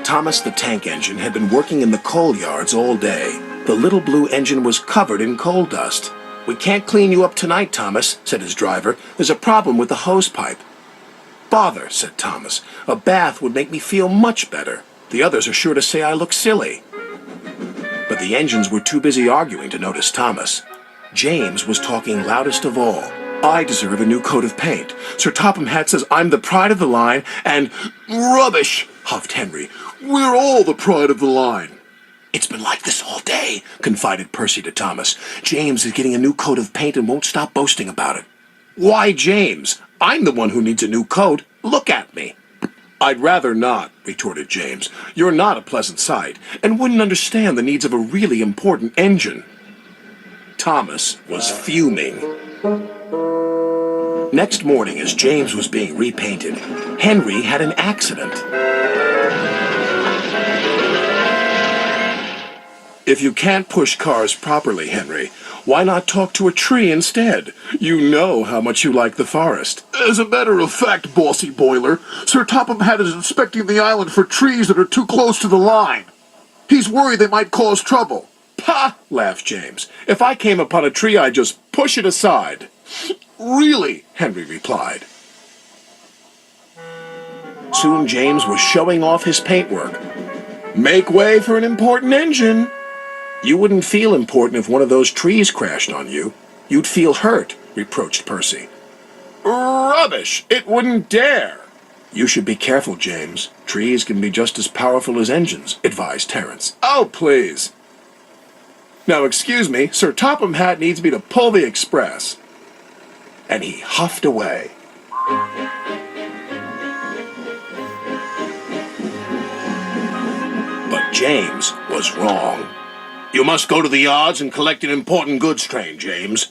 Thomas the tank engine had been working in the coal yards all day. The little blue engine was covered in coal dust. "We can't clean you up tonight, Thomas," said his driver. "There's a problem with the hose pipe." "Bother," said Thomas. "A bath would make me feel much better. The others are sure to say I look silly." But the engines were too busy arguing to notice Thomas. James was talking loudest of all. "I deserve a new coat of paint. Sir Topham Hatt says I'm the pride of the line, and—" "Rubbish," huffed Henry. "We're all the pride of the line." "It's been like this all day," confided Percy to Thomas. "James is getting a new coat of paint and won't stop boasting about it." "Why, James? I'm the one who needs a new coat. Look at me." "I'd rather not," retorted James. "You're not a pleasant sight, and wouldn't understand the needs of a really important engine." Thomas was fuming. Next morning, as James was being repainted, Henry had an accident. "If you can't push cars properly, Henry, why not talk to a tree instead? You know how much you like the forest." "As a matter of fact, Bossy Boiler, Sir Topham Hatt is inspecting the island for trees that are too close to the line. He's worried they might cause trouble." "Pah!" laughed James. "If I came upon a tree, I'd just push it aside." "Really?" Henry replied. Soon James was showing off his paintwork. "Make way for an important engine." "You wouldn't feel important if one of those trees crashed on you. You'd feel hurt," reproached Percy. "Rubbish! It wouldn't dare." "You should be careful, James. Trees can be just as powerful as engines," advised Terence. "Oh, please." "Now, excuse me, Sir Topham Hatt needs me to pull the express." And he huffed away. But James was wrong. "You must go to the yards and collect an important goods train, James.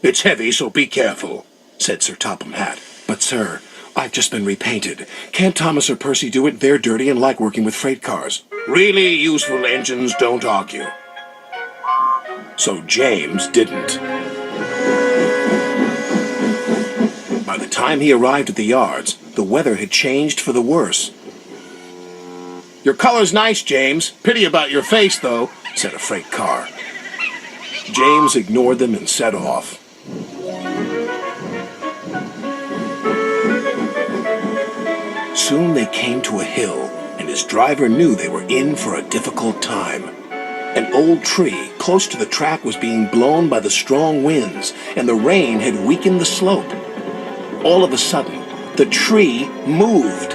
It's heavy, so be careful," said Sir Topham Hatt. "But, sir, I've just been repainted. Can't Thomas or Percy do it? They're dirty and like working with freight cars." "Really useful engines don't argue." So James didn't. By the time he arrived at the yards, the weather had changed for the worse. "Your color's nice, James. Pity about your face, though," said a freight car. James ignored them and set off. Soon they came to a hill, and his driver knew they were in for a difficult time. An old tree close to the track was being blown by the strong winds, and the rain had weakened the slope. All of a sudden, the tree moved.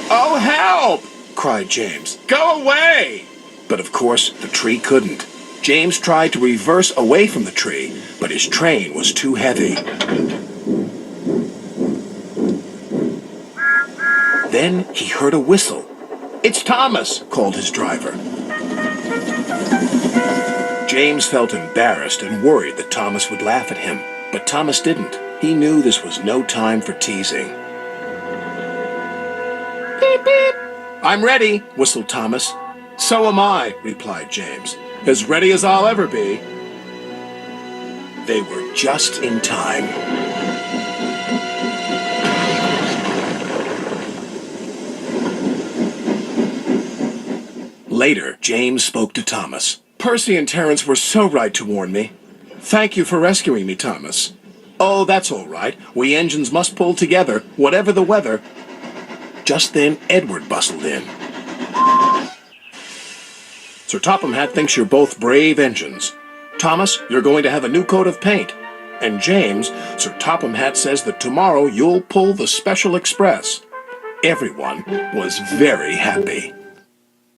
"Oh, help!" cried James. "Go away!" But of course, the tree couldn't. James tried to reverse away from the tree, but his train was too heavy. Then he heard a whistle. "It's Thomas," called his driver. James felt embarrassed and worried that Thomas would laugh at him, but Thomas didn't. He knew this was no time for teasing. "Beep, beep." "I'm ready," whistled Thomas. "So am I," replied James. "As ready as I'll ever be." They were just in time. Later, James spoke to Thomas. "Percy and Terence were so right to warn me. Thank you for rescuing me, Thomas." "Oh, that's all right. We engines must pull together, whatever the weather." Just then, Edward bustled in. "Sir Topham Hatt thinks you're both brave engines. Thomas, you're going to have a new coat of paint. And James, Sir Topham Hatt says that tomorrow you'll pull the special express." Everyone was very happy.